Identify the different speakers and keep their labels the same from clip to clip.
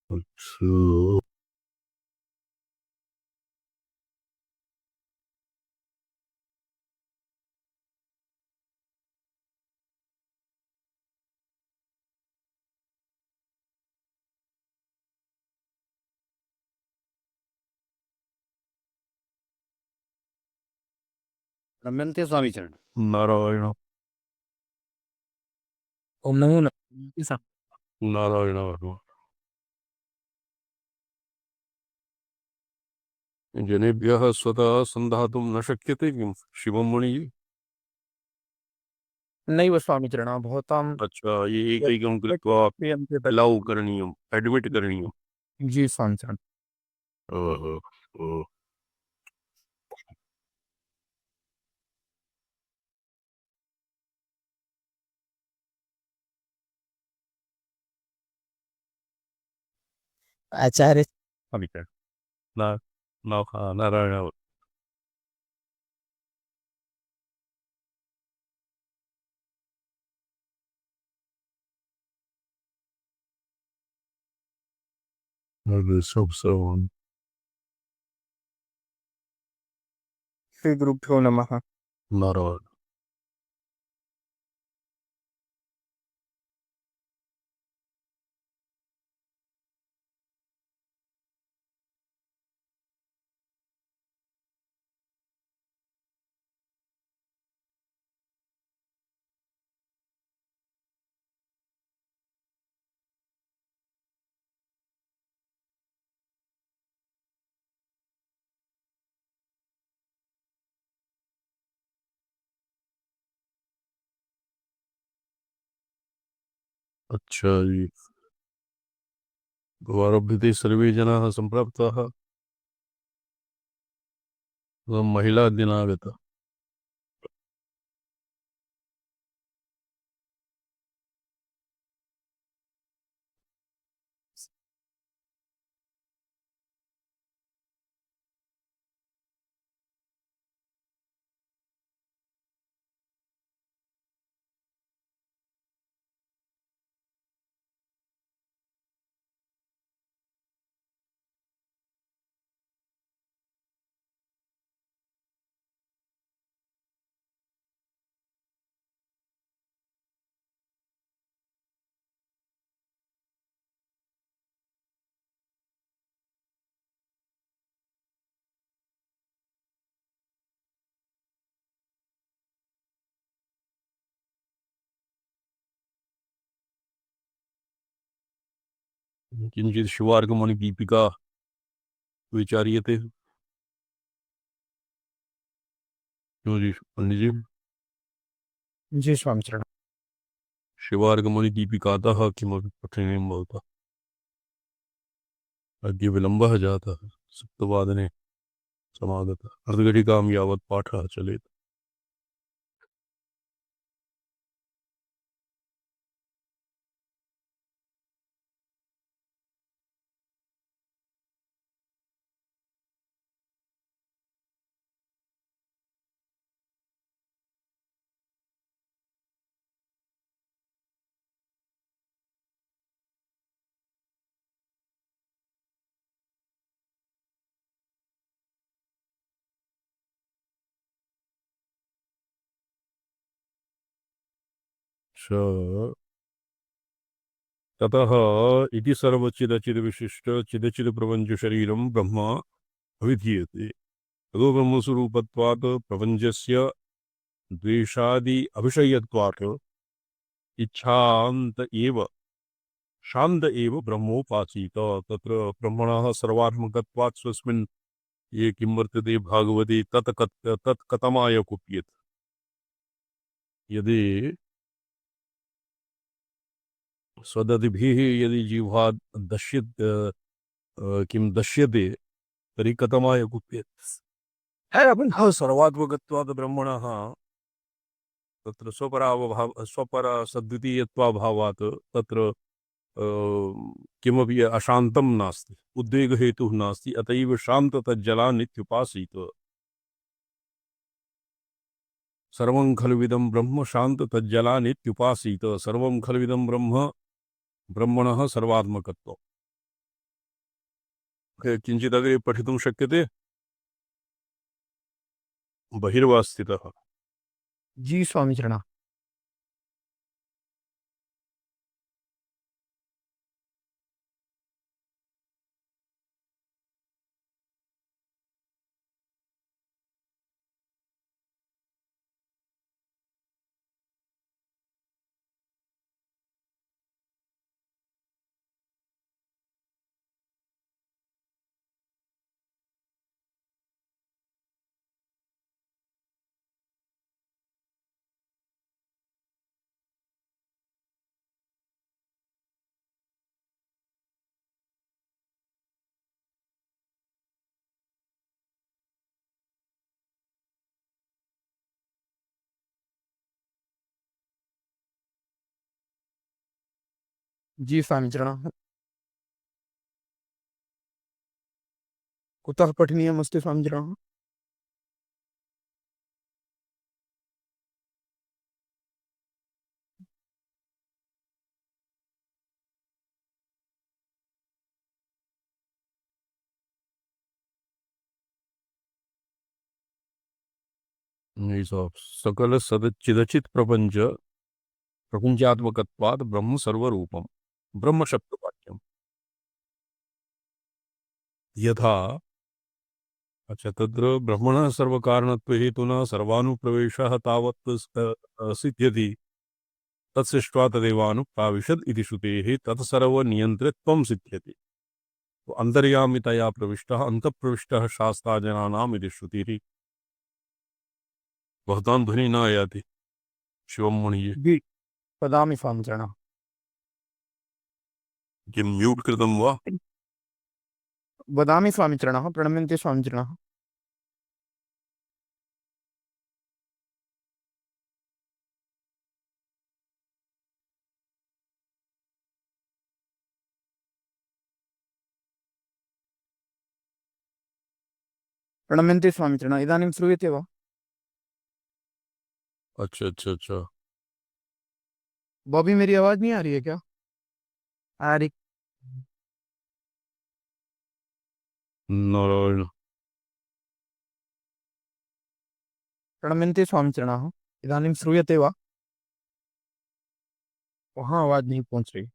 Speaker 1: अच्छा।
Speaker 2: रम्यन्ते स्वामी चरण।
Speaker 1: नारायण
Speaker 2: ओम नमो नारायण।
Speaker 1: नारायण वर्मा। जनेभ्यः स्वतः संधातुं न शक्यते किम शिवम मुनि जी?
Speaker 2: नैव स्वामी चरण भवताम
Speaker 1: अच्छा, ये एकैकं कृत्वा अलाउ करणीयम्, एडमिट करणीयम्।
Speaker 2: जी स्वामी चरण।
Speaker 1: ओहो, ओ।
Speaker 2: आचार्य
Speaker 1: स्वामी चरण। ना ना नारायण। सब श्रवण।
Speaker 2: श्री गुरुभ्यो नमः।
Speaker 1: नारायण। अच्छा जी। गौरभ्यते सर्वे जनाः सम्प्राप्ताः। महिला दिनागता। किंचित शिवार्गमणि दीपिका विचार्यते। क्यों जी पंडित जी?
Speaker 2: जी स्वामी चरण।
Speaker 1: शिवार्गमणि दीपिकातः किमपि पठनीयं भवता। अद्य विलम्बः जातः। सप्तवादने समागतः। अर्धघटिकां यावत् पाठः चलेत्। च ततः इति सर्वचिदचिद्विशिष्ट चिदचिद्प्रपञ्चशरीरं ब्रह्म अविधीयते। ततो ब्रह्मस्वरूपत्वात् प्रपञ्चस्य द्वेषादि अभिषयत्वात् इच्छान्त एव शान्त एव ब्रह्मोपासीत। तत्र ब्रह्मणः सर्वात्मकत्वात् स्वस्मिन् ये किं वर्तते भागवते तत् कथमाय कुप्येत्। यदि स्वदतिभिः यदि जिह्वा किं दश्यते तर्हि कथमाय कुप्येत्। है अपनः सर्वात्मकत्वात् ब्रह्मणः तत्र स्वपर सद्वितीयत्वाभावात् तत्र किमपि अशान्तं नास्ति, उद्वेगहेतुः नास्ति, अतएव शान्त तज्जला नित्युपासीत। सर्वं खल्विदं ब्रह्म शान्त तज्जला नित्युपासीत। सर्वं खल्विदं ब्रह्म ब्रह्मणः सर्वात्मकत्वम्। किञ्चिदग्रे पठितुं शक्यते? बहिर्वा स्थितः?
Speaker 2: जी स्वामीचरण। जी स्वामीचरण। कुतः पठनीयमस्ति स्वामीचरण?
Speaker 1: सकल सदचिदचित प्रपंच प्रपंचात्मकत्वात् ब्रह्म सर्वरूपम ब्रह्म शब्दवाक्यम यथा। अच्छा, तत्र ब्रह्मणः सर्वकारणत्वहेतुना सर्वानुप्रवेशः तावत् सिद्ध्यति तत्सृष्ट्वा तदेवानुप्राविशद् इति श्रुतेः तत्सर्वनियन्त्रित्वं सिद्ध्यति। तो अन्तर्यामितया प्रविष्टः अन्तःप्रविष्टः शास्ता जनानाम् इति श्रुतिः। भवतां ध्वनिः न आयाति शिवं मुनिः।
Speaker 2: जी वदामि स्वामीचरण।
Speaker 1: किं म्यूट् कृतं वा?
Speaker 2: वदामि स्वामीचरण, प्रणम्यन्ते स्वामीचरण। प्रणम्यन्ते स्वामीचरण। इदानीं श्रूयते वा?
Speaker 1: अच्छा अच्छा अच्छा।
Speaker 2: वो भी मेरी आवाज नहीं आ रही है क्या? आ रही।
Speaker 1: नारायण।
Speaker 2: प्रणम्यन्ते स्वामीचरण। इदानीं श्रूयते वा? वहाँ आवाज नहीं पहुंच रही।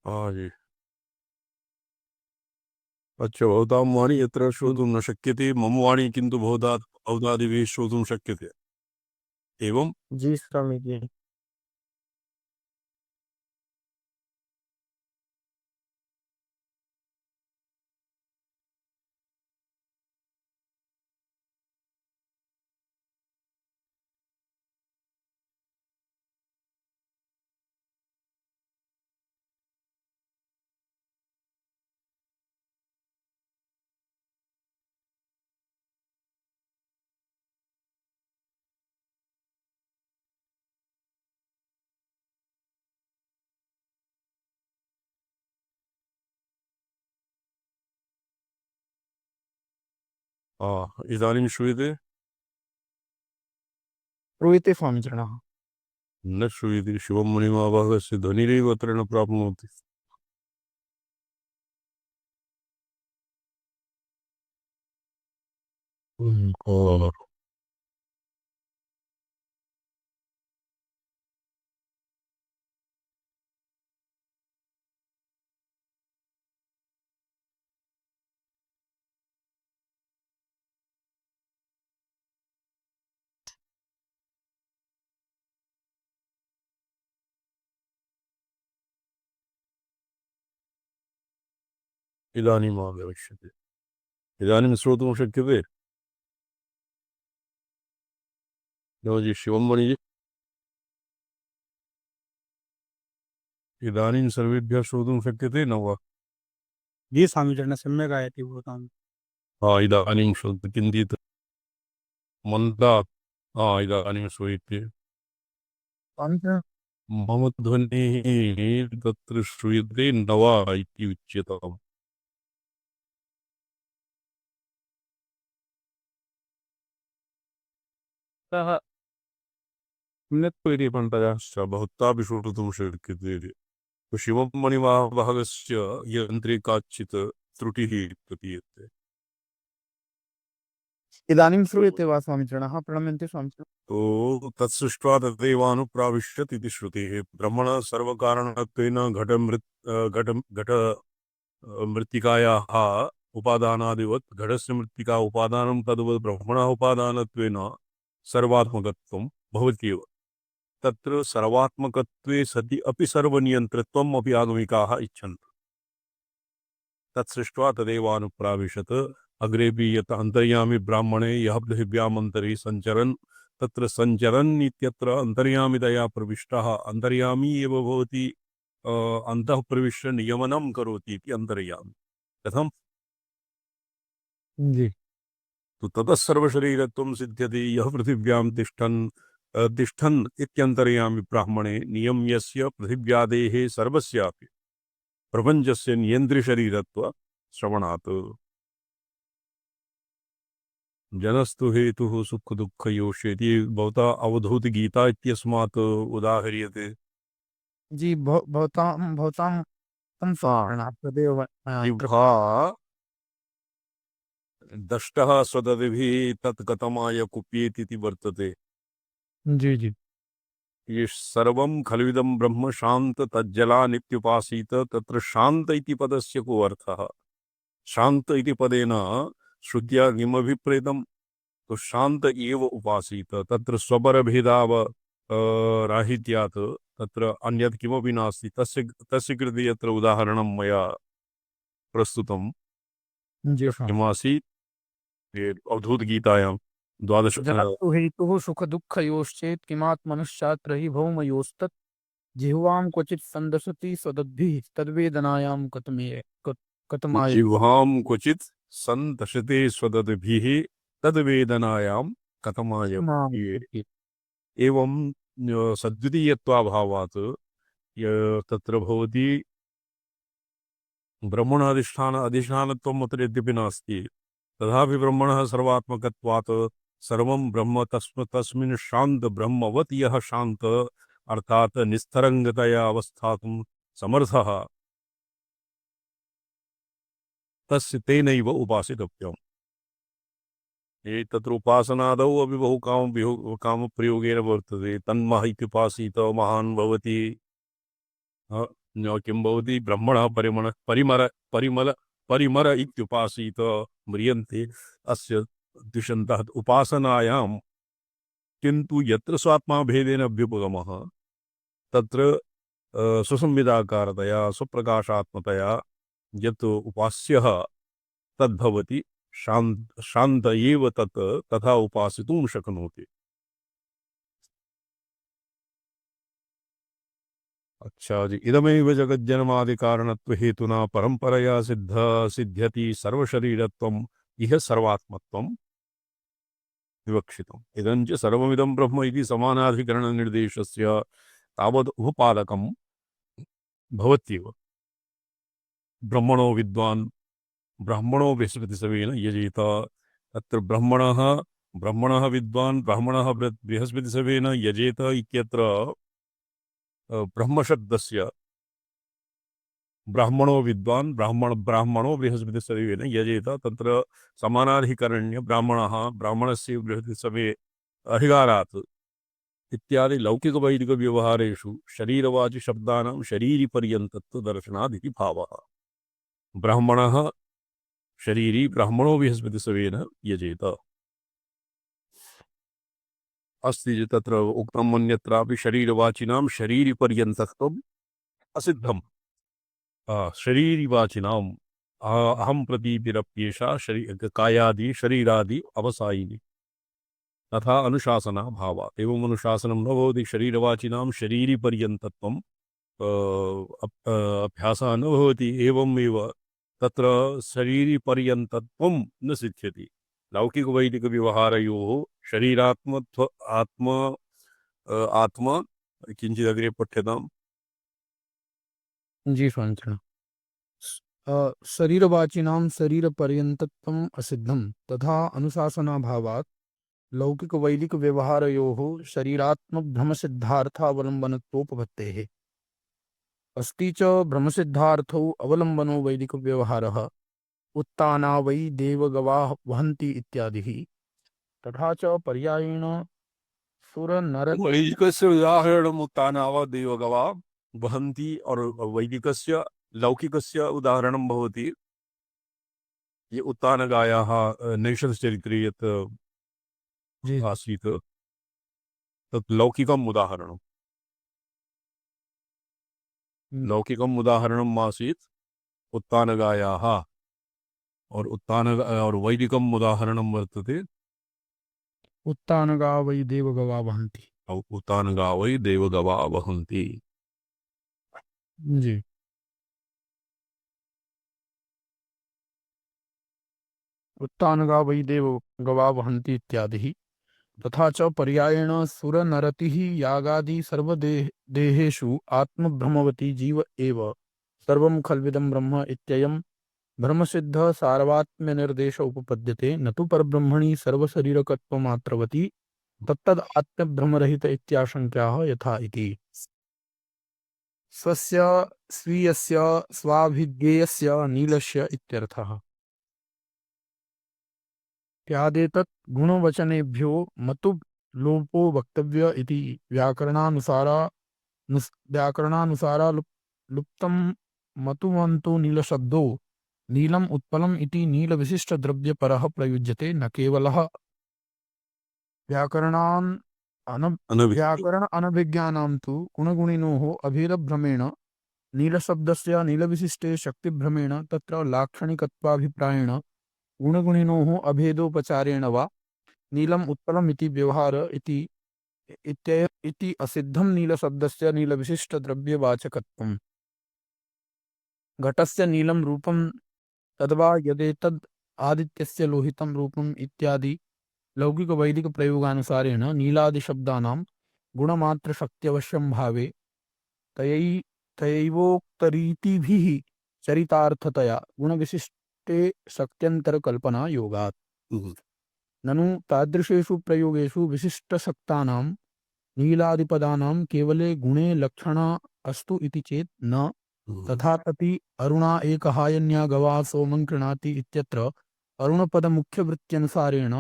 Speaker 1: हाँ जी। अच्छा, भवतां वाणी यत्र श्रोतुं न शक्यते, मम वाणी किन्तु भवतादिभिः श्रोतुं शक्यते। एवं?
Speaker 2: जी स्वामी जी।
Speaker 1: इदानीं श्रूयते?
Speaker 2: श्रूयते स्वामीचरण।
Speaker 1: न श्रूयते। शिवं मुनिमावाहस्य ध्वनिरेव अत्र न प्राप्नोति। ओङ्कार। इदानीम् आगमिष्यति। इदानीं श्रोतुं शक्यते? नो जी, शिवं मुनिः। इदानीं सर्वेभ्यः श्रोतुं शक्यते न वा?
Speaker 2: जी स्वामीचरण, सम्यक् आयति भवतां।
Speaker 1: इदानीं श्रोतु किञ्चित् मन्दात्। इदानीं श्रूयते।
Speaker 2: स्वामीचरण
Speaker 1: मम ध्वनिः तत्र श्रूयते न वा इति उच्यताम्।
Speaker 2: सः
Speaker 1: अन्यत्परिपण्टयाश्च भवतापि श्रोतुं शक्यते। तो शिवं मणिवाहकस्य यन्त्रे काचित् त्रुटिः प्रतीयते।
Speaker 2: इदानीं श्रूयते वा स्वामिचरणः? प्रणम्यन्ते स्वामिचरणः।
Speaker 1: तो तत्सृष्ट्वा तदेवानुप्राविशत् इति श्रुतिः। ब्रह्मणः सर्वकारणत्वेन घट मृत्तिकायाः उपादानादिवत् घटस्य मृत्तिका उपादानं तद्वत् ब्रह्मणः उपादानत्वेन सर्वात्मकत्वं भवत्येव। तत्र सर्वात्मकत्वे सति अपि सर्वनियन्त्रित्वम् अपि आगमिकाः इच्छन्ति। तत्सृष्ट्वा तदेवानुप्राविशत्। अग्रेपि यत् अन्तर्यामी ब्राह्मणे यः पृथिव्यामन्तरे सञ्चरन् तत्र सञ्चरन् इत्यत्र अन्तर्यामितया प्रविष्टः अन्तर्यामी एव भवति। अन्तः प्रविश्य नियमनं करोति इति अन्तर्यामी। कथं?
Speaker 2: जी।
Speaker 1: तो ततः सर्वशरीरत्वं सिद्ध्यति यः पृथिव्यां तिष्ठन् इत्यन्तर्यामी ब्राह्मणे नियम्यस्य पृथिव्यादेः सर्वस्यापि प्रपञ्चस्य नियन्त्रिशरीरत्व श्रवणात्। जनस्तु हेतुः सुखदुःखयोष्यति भवता अवधूत गीता इत्यस्मात् उदाहर्यते।
Speaker 2: जी भवतां भवतां संस्मरणात् तदेव
Speaker 1: जिह्वा दष्टः स्वदतिभिः तत् कथमाय कुप्येतीति वर्तते।
Speaker 2: जी जी
Speaker 1: ये सर्वं खल्विदं ब्रह्म शान्त तज्जलानित्युपासीत। तत्र शान्त इति पदस्य को अर्थः? शान्त इति पदेन श्रुत्या किमभिप्रेतम्? तो शान्त एव उपासीत। तत्र स्वपरभेदाव राहित्यात् तत्र अन्यत् किमपि नास्ति। तस्य कृते यत्र उदाहरणं मया प्रस्तुतं
Speaker 2: जी स्वामी।
Speaker 1: किमासीत्? ये अवधूतगीतायां द्वादश
Speaker 2: जगत्तु हेतुः सुखदुःखयोश्चेत् किमात्मनश्चात्र हि भौमयोस्तत् जिह्वां क्वचित् सन्दशति स्वदद्भिः तद्वेदनायां कथमाय।
Speaker 1: जिह्वां क्वचित् सन्दशते स्वदतिभिः तद्वेदनायां कथमाय। एवं सद्वितीयत्वाभावात् तत्र भवति ब्रह्मणाधिष्ठान अधिष्ठानत्वम् अत्र यद्यपि नास्ति तथापि ब्रह्मणः सर्वात्मकत्वात् सर्वं ब्रह्म तस्मिन् शान्त ब्रह्मवत् यः शान्त अर्थात् निस्तरङ्गतया अवस्थातुं समर्थः तस्य तेनैव उपासितव्यम्। तत्र उपासनादौ अपि बहु कामप्रयोगेन वर्तते। तन्मः इत्युपासीत महान् भवति। किं भवति? ब्रह्मणः परिमल इत्युपासीत म्रियन्ते अस्य द्विषन्तः उपासनायां। किन्तु यत्र स्वात्मा भेदेन अभ्युपगमः तत्र सुसंविदाकारतया स्वप्रकाशात्मतया यत् उपास्यः तद्भवति शान्त एव तत् तथा उपासितुं शक्नोति। अच्छा जी। इदमेव जगज्जन्मादिकारणत्व हेतुना परंपरया सिद्ध्यति सर्वशरीरत्वम् इह सर्वात्मत्वम् विवक्षितम्। इदञ्च सर्वमिदं ब्रह्म इति समानाधिकरणनिर्देशस्य तावद् उपपादकं भवत्येव। ब्रह्मणो विद्वान् ब्राह्मणो बृहस्पतिसवेन यजेत। तत्र ब्रह्मणः विद्वान् ब्राह्मणः बृहस्पतिसवेन यजेत इत्यत्र ब्रह्मशब्दस्य ब्राह्मणो विद्वान् ब्राह्मणो बृहस्पतिसवेन यजेत तत्र समानाधिकरण्य ब्राह्मणस्य बृहस्पतिसवे अधिकारात् इत्यादि लौकिकवैदिकव्यवहारेषु शरीरवाचिशब्दानां शरीरिपर्यन्तत्वदर्शनादिति भावः। ब्राह्मणः शरीरी ब्राह्मणो बृहस्पतिसवेन यजेत अस्ति। तत्र उक्तम् अन्यत्रापि शरीरवाचिनां शरीरिपर्यन्तत्वम् असिद्धम्। शरीरिवाचिनाम् अहं प्रतीतिरप्येषा कायादि शरीरादि अवसायिनी तथा अनुशासना भावात्। एवम् अनुशासनं न भवति। शरीरवाचिनां शरीरिपर्यन्तत्वम् अभ्यासः न भवति। एवमेव तत्र शरीरिपर्यन्तत्वं न सिद्ध्यति। लौकिकवैदिकव्यवहारयोः शरीरात्म किञ्चिदग्रे पठ्यताम्।
Speaker 2: जी स्वामिचरण। शरीरवाचिनां शरीरपर्यन्तत्वम् असिद्धं तथा अनुशासनाभावात् लौकिकवैदिकव्यवहारयोः शरीरात्मभ्रमसिद्धार्थावलम्बनत्वोपपत्तेः अस्ति च भ्रमसिद्धार्थौ अवलम्बनो वैदिकव्यवहारः उत्ताना वै देवगवाः वहन्ति इत्यादिः तथा च पर्यायेण सुरनर
Speaker 1: वैदिकस्य उदाहरणम् उत्तानाव देवगवा वहन्ति और वैदिकस्य लौकिकस्य उदाहरणं भवति ये उत्तानगायाः नैषधचरित्रे यत्
Speaker 2: जी
Speaker 1: आसीत् तत् लौकिकम् उदाहरणम्। लौकिकम् उदाहरणम् आसीत् उत्तानगायाः और वैदिकम् उदाहरणं वर्तते
Speaker 2: उत्तानगा वै देवगवा वहन्ति।
Speaker 1: उत्तानगा वै देवगवा वहन्ति।
Speaker 2: जी उत्तानगा वै देवगवा वहन्ति इत्यादिः तथा च पर्यायेण सुरनरतिः यागादि सर्वदेहेषु आत्मभ्रमवती जीव एव सर्वं खल्विदं ब्रह्म इत्ययं ब्रह्मसिद्ध सार्वात्म्यनिर्देश उपपद्यते न तु परब्रह्मणि सर्वशरीरकत्वमात्रवती तत्तद् आत्मभ्रमरहित इत्याशङ्क्याः यथा इति। स्वस्य स्वीयस्य स्वाभिज्ञेयस्य नीलस्य इत्यर्थः। त्यादेतत् गुणवचनेभ्यो मतु लोपो वक्तव्य इति व्याकरणानुसारा लुप्तं मतुवन्तो नीलशब्दो नीलम् उत्पलम् इति नीलविशिष्टद्रव्यपरः प्रयुज्यते न केवलः व्याकरणान्
Speaker 1: अनभिज्ञ
Speaker 2: व्याकरण अनभिज्ञानां तु गुणगुणिनोः अभेदभ्रमेण नीलशब्दस्य नीलविशिष्टे शक्तिभ्रमेण तत्र लाक्षणिकत्वाभिप्रायेण गुणगुणिनोः अभेदोपचारेण वा नीलम् उत्पलम् इति व्यवहार इति असिद्धं नीलशब्दस्य नीलविशिष्टद्रव्यवाचकत्वम्। घटस्य नीलं रूपं तद्वा यदेतद् आदित्यस्य लोहितं रूपम् इत्यादि लौकिकवैदिकप्रयोगानुसारेण नीलादिशब्दानां गुणमात्रशक्त्यवश्यं भावे तयैवोक्तरीतिभिः चरितार्थतया गुणविशिष्टे शक्त्यन्तरकल्पना योगात्। ननु तादृशेषु प्रयोगेषु विशिष्टशक्तानां नीलादिपदानां केवले गुणे लक्षणा अस्तु इति चेत् न तथापि अरुणा एकहायन्या गवा सोमं कृणाति इत्यत्र अरुणपदमुख्यवृत्त्यनुसारेण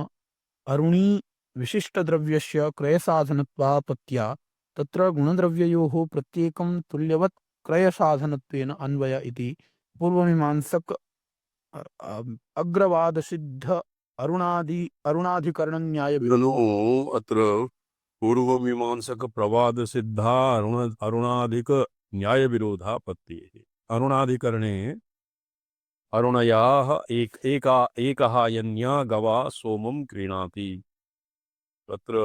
Speaker 2: अरुणी विशिष्टद्रव्यस्य क्रयसाधनत्वापत्या तत्र गुणद्रव्ययोः प्रत्येकं तुल्यवत् क्रयसाधनत्वेन अन्वय इति पूर्वमीमांसक अग्रवादसिद्ध अरुणाधिकरणन्याय
Speaker 1: ननु अत्र पूर्वमीमांसकप्रवादसिद्धा अरुणाधिकन्यायविरोधापत्तिः। अरुणाधिकरणे अरुणयाः एकहायन्या गवा सोमं क्रीणाति। तत्र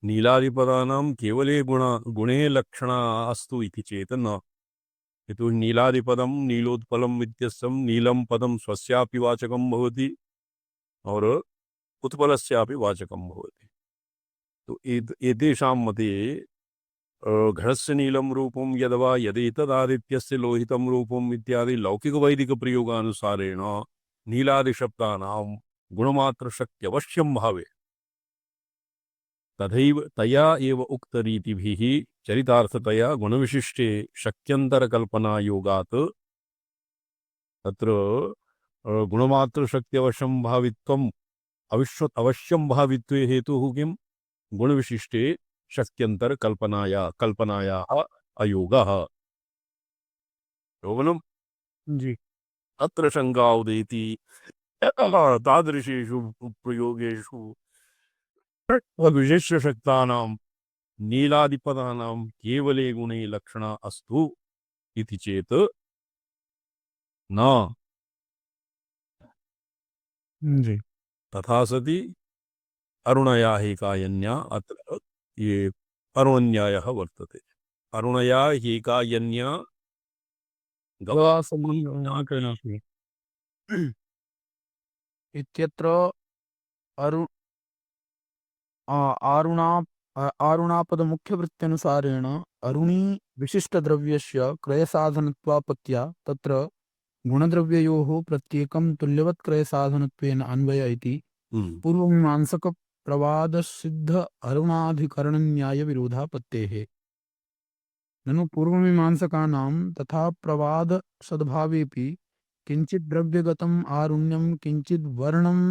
Speaker 1: नीलादिपदानां केवले गुणे लक्षणा अस्तु इति चेत् न। यतोहि नीलादिपदं नीलोत्पलम् इत्यस्तं नीलं पदं स्वस्यापि वाचकं भवति और उत्पलस्यापि वाचकं भवति। तो एतेषां मते घटस्य नीलं रूपं यद्वा यदेतदादित्यस्य लोहितं रूपम् इत्यादि लौकिकवैदिकप्रयोगानुसारेण नीलादिशब्दानां गुणमात्रशक्त्यवश्यं भावे तथैव तया एव उक्तरीतिभिः चरितार्थतया गुणविशिष्टे शक्त्यन्तरकल्पनायोगात् तत्र गुणमात्रशक्त्यवशं भावित्वम् अवश्यं भावित्वे हेतुः किं गुणविशिष्टे कल्पनायाः अयोगः। योगनम्
Speaker 2: जी
Speaker 1: अत्र शङ्का उदेति तादृशेषु प्रयोगेषु विशिष्टशक्तानां नीलादिपदानां केवले गुणे लक्षणा अस्तु इति चेत् न।
Speaker 2: जी
Speaker 1: तथा सति अरुणया हेकायन्या अत्र ये अरुणन्यायः वर्तते। अरुणया हेकायन्या
Speaker 2: गवा सोमं कृणाति इत्यत्र अरुणा आरुणापदमुख्यवृत्त्यनुसारेण अरुणी विशिष्टद्रव्यस्य क्रयसाधनत्वापत्या तत्र गुणद्रव्ययोः प्रत्येकं तुल्यवत् क्रयसाधनत्वेन अन्वय इति
Speaker 1: हम्म,
Speaker 2: पूर्वमीमांसकप्रवादसिद्ध अरुणाधिकरणन्यायविरोधापत्तेः। ननु पूर्वमीमांसकानां तथा प्रवादसद्भावेऽपि किञ्चित् द्रव्यगतम् आरुण्यं किञ्चिद् वर्णम्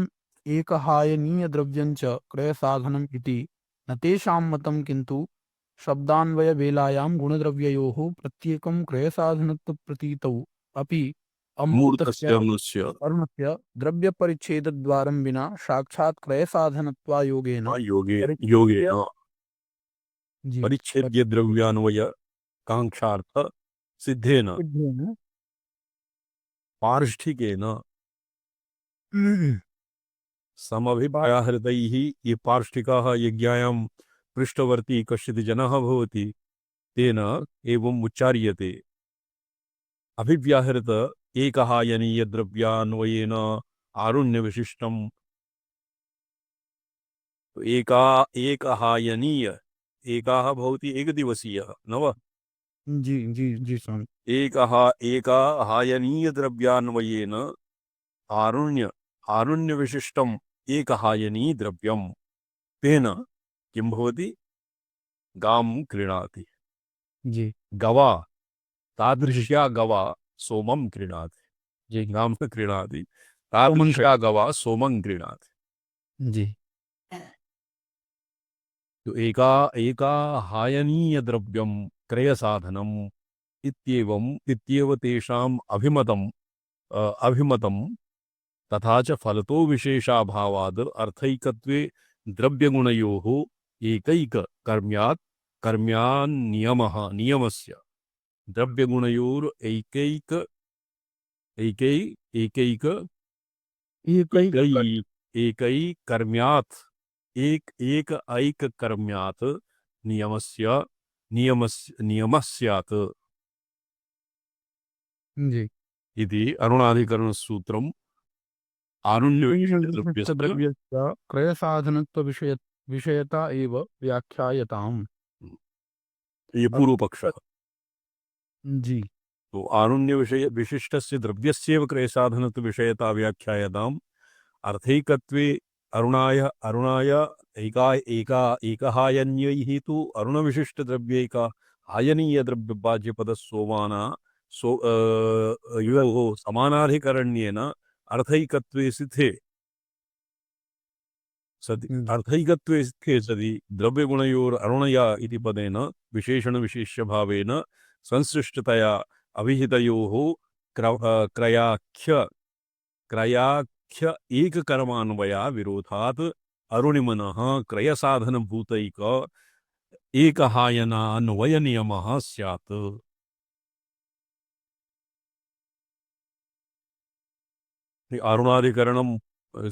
Speaker 2: एकहायनीयद्रव्यं च क्रयसाधनम् इति न तेषां मतं, किन्तु शब्दान्वयवेलायां गुणद्रव्ययोः प्रत्येकं क्रयसाधनत्वप्रतीतौ अपि अमूर्तस्य
Speaker 1: मूर्तस्य अमृतस्य
Speaker 2: अरुणस्य द्रव्यपरिच्छेदद्वारं विना साक्षात् क्रयसाधनत्वायोगेन
Speaker 1: योगे
Speaker 2: परिच्छेद्य
Speaker 1: योगेन
Speaker 2: जी
Speaker 1: परिच्छेद्य द्रव्यान्वय कांक्षार्थ सिद्धेन
Speaker 2: परिच्छेदेन
Speaker 1: पार्ष्ठिकेन समभिप्रायहृदैः ये पार्ष्ठिकाः यज्ञायां पृष्ठवर्ती कश्चित् जनः भवति तेन एवम् उच्चार्यते। अभिव्याहृत एकहायनीयद्रव्यान्वयेन आरुण्यविशिष्टम्। तो एकहायनीय एकाः भवति एकदिवसीयः न वा?
Speaker 2: जी जी जी स्वामी।
Speaker 1: एकहायनीयद्रव्यान्वयेन आरुण्यविशिष्टम् एकहायनी द्रव्यम् तेन किं भवति? गां क्रीणाति।
Speaker 2: जी
Speaker 1: गवा तादृश्या गवा सोमं क्रीणाति।
Speaker 2: जी
Speaker 1: गां न क्रीणाति, तादृश्या गवा सोमं क्रीणाति।
Speaker 2: जी
Speaker 1: तो एकाहायनीयद्रव्यं क्रयसाधनम् इत्येव तेषाम् अभिमतं। तथा च फलतो विशेषाभावाद् अर्थैकत्वे द्रव्यगुणयोः एकैककर्म्यात् नियमस्य द्रव्यगुणयोर एकैक कर्म्यात् एक कर्म्यात् नियमस्यात्
Speaker 2: जी
Speaker 1: इति अरुणाधिकरणसूत्रम् आरुण्यविशिष्टद्रव्यस्य
Speaker 2: द्रव्यस्य क्रयसाधनत्वविषयता एव व्याख्यायताम्।
Speaker 1: ये पूर्व पक्ष।
Speaker 2: जी
Speaker 1: तो आरुण्य विशिष्टस्य द्रव्यस्यैव क्रयसाधनत्व विषयता व्याख्यायताम्। अर्थैकत्वे अरुणाय एकहायन्यैः तु अरुणविशिष्टद्रव्यैका हायनीयद्रव्यबाज्यपदस्सोमाना योः समानाधिकरण्येन अर्थैकत्वे सिद्धे सति अर्थैकत्वे सिद्धे सति द्रव्यगुणयोररुणया इति पदेन विशेषणविशेष्यभावेन संसृष्टतया अभिहितयोः क्रयाख्य एककर्मान्वया विरोधात् अरुणिमनः क्रयसाधनभूतैक एकहायनान्वयनियमः स्यात्। अरुणाधिकरणं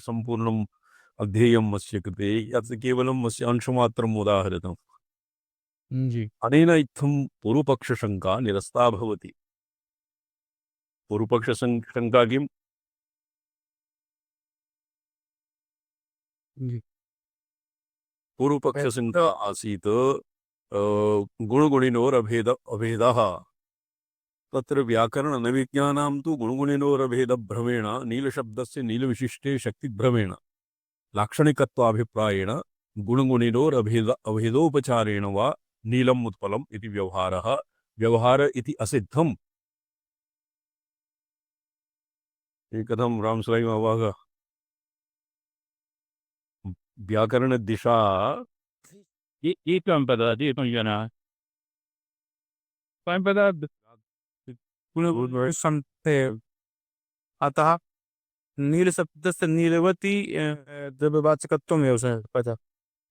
Speaker 1: सम्पूर्णम् अध्येयम् अस्य कृते यत् केवलम् अस्य अंशमात्रम् उदाहृतम्।
Speaker 2: जी
Speaker 1: अनेन इत्थं पूर्वपक्षशङ्का निरस्ता भवति। पूर्वपक्षशङ्का किम्?
Speaker 2: जी
Speaker 1: पूर्वपक्षशङ्का आसीत् अभेदः। तत्र व्याकरणनविज्ञानां तु गुणगुणिनोरभेदभ्रमेण नीलशब्दस्य नीलविशिष्टे शक्तिभ्रमेण लाक्षणिकत्वाभिप्रायेण अभेदोपचारेण वा नीलम् उत्पलम् इति व्यवहार इति असिद्धम्। एकथं रामस्वामी महाभाग व्याकरणदिशा
Speaker 2: एकं पदात् एकं जनः स्वयं पदात् गुणसन्ते अतः नीलशब्दस्य नीलवती द्रव्यवाचकत्वमेव पद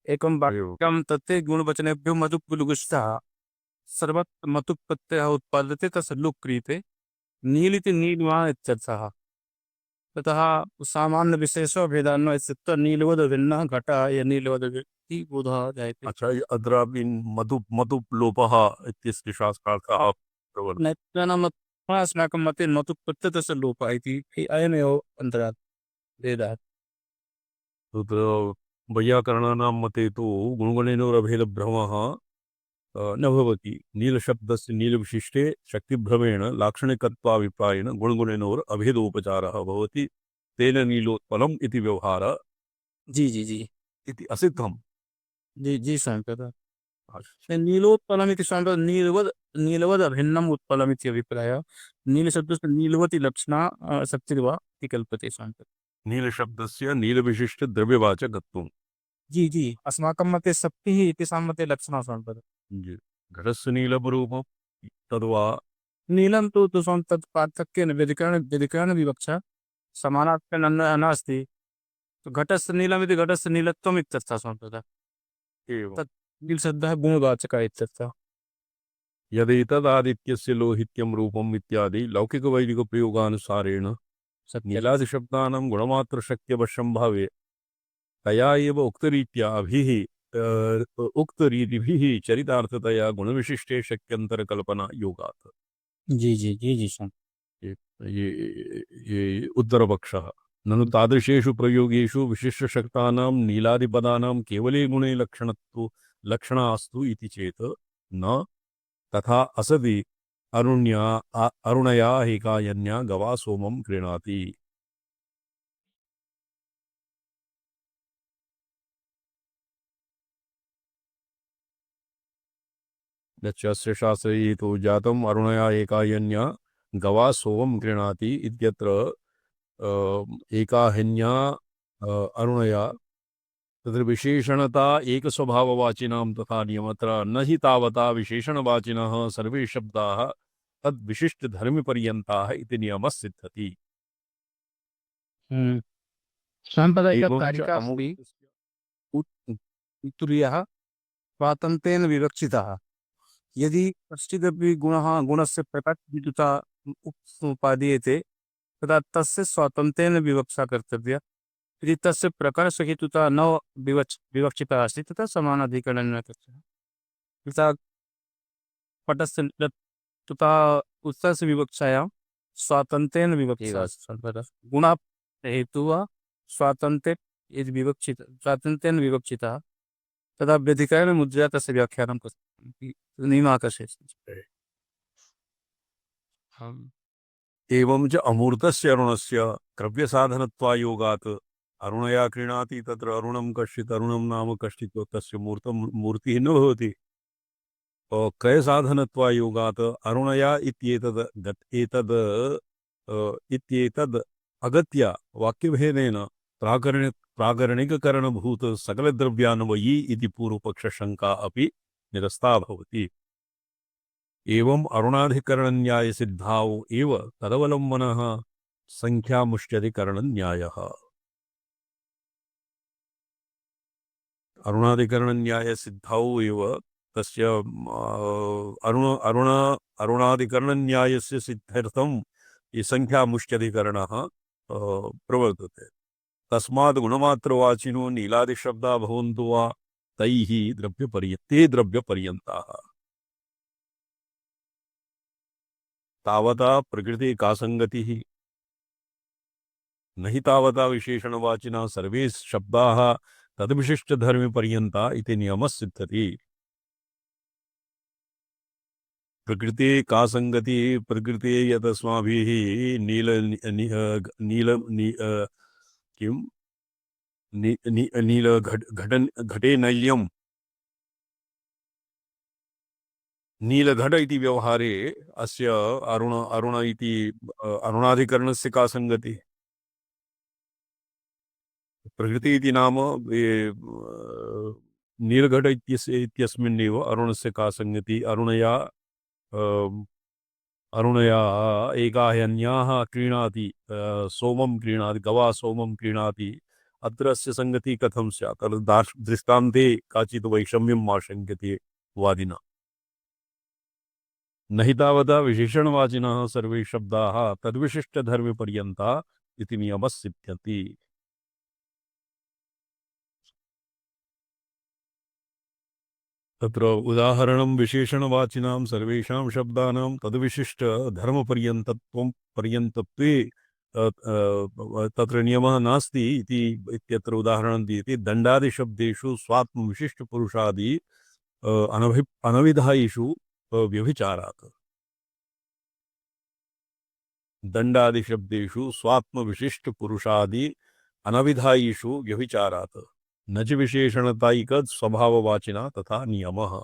Speaker 2: एकं वाक्यं तत् गुणवचनेभ्यो मधुपुलुगुष्ठः सर्वत्र मतुप् प्रत्ययः उत्पाद्यते तस्य लुक् क्रियते। नीलिति नीलवान् इत्यर्थः। ततः सामान्यविशेषो भेदान्वयस्य नीलवद्भिन्नः घटः या नीलवद् इति बोधः जायते।
Speaker 1: अच्छा, अत्रापि मधुप् लोपः इत्यस्य शास्त्रार्थः प्रवर्तते।
Speaker 2: अस्माकं मते मतुप् प्रत्ययस्य लोपः इति अयमेव अन्तरात् भेदः।
Speaker 1: तत्र वैयाकरणानां मते तु गुणगुणेनोरभेदभ्रमः न भवति। नीलशब्दस्य नीलविशिष्टे शक्तिभ्रमेण लाक्षणिकत्वाभिप्रायेण गुणगुणेनोर अभेदोपचारः भवति। तेन नीलोत्पलम् इति व्यवहारः
Speaker 2: जी, जी, जी।
Speaker 1: इति असिद्धम्।
Speaker 2: जी, जी स्वामिप्रद। नीलोत्पलमिति स्वामिप्रद नीलवदभिन्नम् उत्पलमिति अभिप्रायः। नीलशब्दस्य नीलवति लक्षणा शक्तिर्वा इति कल्पते स्वामिप्रद।
Speaker 1: नीलशब्दस्य नीलविशिष्टद्रव्यवाचकत्वम्।
Speaker 2: जी, जी। अस्माकं मते शक्तिः इत्येषां मते लक्षणा स्वामिप्रद।
Speaker 1: जी। घटस्य नीलरूपं तद्वा
Speaker 2: नीलं तु तत् पार्थक्येन व्यधिकरणविवक्षा समानार्थेन नास्ति। तो घटस्य नीलमिति घटस्य नीलत्वम् इत्यर्थः स्वामिप्रद।
Speaker 1: एवं।
Speaker 2: तत् नीलशब्दः गुणवाचकः इत्यर्थः।
Speaker 1: यदेतदादित्यस्य लोहित्यं रूपम् इत्यादि लौकिकवैदिकप्रयोगानुसारेण
Speaker 2: सत्यं।
Speaker 1: नीलादिशब्दानां गुणमात्रशक्त्यवशं भावे तया एव उक्तरीत्या उक्तरीतिभिः चरितार्थतया गुणविशिष्टे शक्यन्तरकल्पना योगात्।
Speaker 2: जी, जी, जी, जी स्वामी।
Speaker 1: ये ये उत्तरपक्षः। ननु तादृशेषु प्रयोगेषु विशिष्टशक्तानां नीलादिपदानां केवले गुणे लक्षणास्तु इति चेत् न तथा असति अरुणया एकायन्या गवा सोमं क्रीणाति। यस्य शास्त्रे तु जातम् अरुणया एकायन्या गवा सोमं क्रीणाति इत्यत्र एकाहन्या अरुणया तत्र विशेषणता एकस्वभाववाचिनां तथा नियमत्र न हि तावता विशेषणवाचिनः सर्वे शब्दाः तद्विशिष्टधर्मपर्यन्ताः इति नियमः सिद्ध्यति।
Speaker 2: स्वामिप्रद एक
Speaker 1: एवं च
Speaker 2: कारिका अस्ति उत्तुरीयः स्वातन्त्र्येन विवक्षितः। यदि कश्चिदपि गुणस्य प्रकटविद्युता उपादीयते तदा तस्य स्वातन्त्र्येण विवक्षा कर्तव्या। यदि तस्य प्रकर्षहेतुता न विवक्षिता अस्ति तथा समानाधिकरणेन न कर्तव्यः। यथा पटस्य तथा उत्तरस्य विवक्षायां स्वातन्त्र्येण विवक्षा अस्ति सर्वदा। गुणः हेतुः स्वातन्त्र्ये यदि स्वातन्त्र्येण विवक्षितः तदा व्यधिकरणमुद्रया तस्य व्याख्यानं नीमाकर्षयति।
Speaker 1: एवं च अमूर्तस्य अरुणस्य क्रव्यसाधनत्वायोगात् अरुणया क्रीणाति तत्र अरुणं कश्चित् अरुणं नाम कश्चित् तस्य मूर्तिः न भवति। क्रयसाधनत्वायोगात् अरुणया इत्येतद् अगत्य वाक्यभेदेन प्राकरणिककरणभूत सकलद्रव्यान्वयी इति पूर्वपक्षशङ्का अपि निरस्ता भवति। एवं अरुणाधिकरणन्यायसिद्धाौ एव तदवलम्बनः संख्यामुष्ट्यधिकरणन्यायः। अरुणाधिकरणन्यायसिद्धाौ एव तस्य अरुणाधिकरणन्यायस्य सिद्ध्यर्थं ये संख्यामुष्ट्यधिकरणः प्रवर्तते। तस्माद् गुणमात्रवाचिनो नीलादिशब्दा भवन्तु वा तैः द्रव्यपर्यन्ताः। तावता प्रकृते का संगतिः न हि तावता विशेषणवाचिनः सर्वे शब्दाः तद्विशिष्टधर्मपर्यन्ता इति नियमः सिद्ध्यति। प्रकृते का संगति प्रकृते यदस्माभिः नील नील किं नील घटे नैल्यं नीलघट इति व्यवहारे अस्य अरुण इति अरुणाधिकरणस्य का संगति। प्रकृति इति नाम नीलघट इत्यस्मिन्नेव अरुणस्य का संगति। अरुणया एकाह्यन्याः क्रीणाति सोमं क्रीणाति गवा सोमं क्रीणाति अत्र अस्य संगति कथं स्यात्। दृष्टान्ते काचित् वैषम्यम् आशङ्क्यते वादिना। न हि तावता विशेषणवाचिनः सर्वे शब्दाः तद्विशिष्टधर्मपर्यन्ता इति नियमः सिद्ध्यति। तत्र उदाहरणं विशेषणवाचिनां सर्वेषां शब्दानां तद्विशिष्टधर्मपर्यन्तत्वे तत्र नियमः नास्ति इति इत्यत्र उदाहरणं दीयते। दण्डादिशब्देषु स्वात्मविशिष्टपुरुषादि अनविधायिषु व्यभिचारात्। दण्डादिशब्देषु स्वात्मविशिष्टपुरुषादि अनविधायिषु व्यभिचारात् न च विशेषणतायिकत् स्वभाववाचिना तथा नियमः।